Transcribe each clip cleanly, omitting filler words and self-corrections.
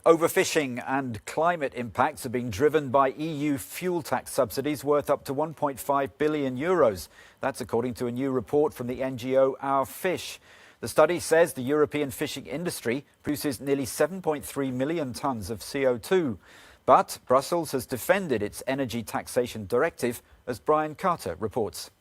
Overfishing and climate impacts are being driven by EU fuel tax subsidies worth up to €1.5 billion. That's according to a new report from the NGO Our Fish. The study says the European fishing industry produces nearly 7.3 million tonnes of CO2. But Brussels has defended its energy taxation directive, as Bryan Carter reports.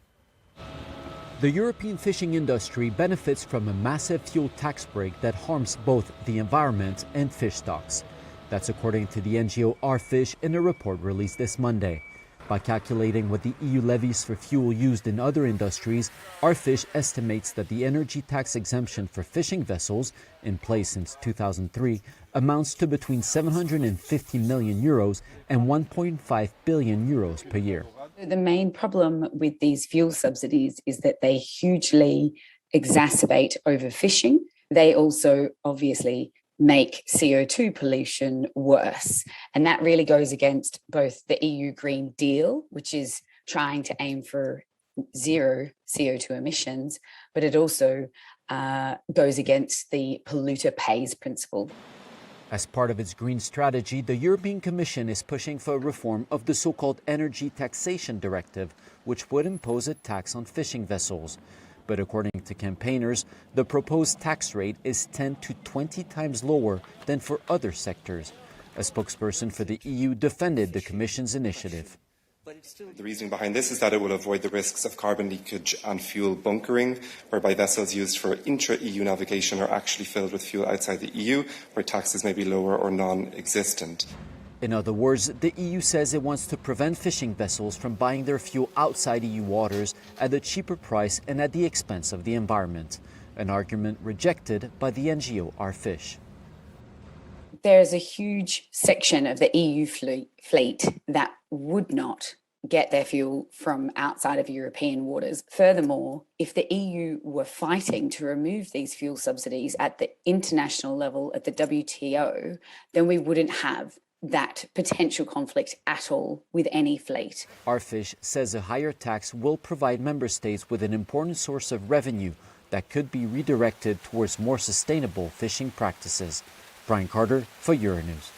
The European fishing industry benefits from a massive fuel tax break that harms both the environment and fish stocks. That's according to the NGO Our Fish in a report released this Monday. By calculating what the EU levies for fuel used in other industries, Our Fish estimates that the energy tax exemption for fishing vessels, in place since 2003, amounts to between €750 million and €1.5 billion per year. The main problem with these fuel subsidies is that they hugely exacerbate overfishing. They also obviously make CO2 pollution worse. And that really goes against both the EU Green Deal, which is trying to aim for zero CO2 emissions, but it also goes against the polluter pays principle. As part of its green strategy, the European Commission is pushing for a reform of the so-called Energy Taxation Directive, which would impose a tax on fishing vessels. But according to campaigners, the proposed tax rate is 10 to 20 times lower than for other sectors. A spokesperson for the EU defended the Commission's initiative. The reasoning behind this is that it will avoid the risks of carbon leakage and fuel bunkering, whereby vessels used for intra-EU navigation are actually filled with fuel outside the EU, where taxes may be lower or non-existent. In other words, the EU says it wants to prevent fishing vessels from buying their fuel outside EU waters at a cheaper price and at the expense of the environment, an argument rejected by the NGO Our Fish. There's a huge section of the EU fleet that would not get their fuel from outside of European waters. Furthermore, if the EU were fighting to remove these fuel subsidies at the international level, at the WTO, then we wouldn't have that potential conflict at all with any fleet. Our Fish says a higher tax will provide member states with an important source of revenue that could be redirected towards more sustainable fishing practices. Bryan Carter for Euronews.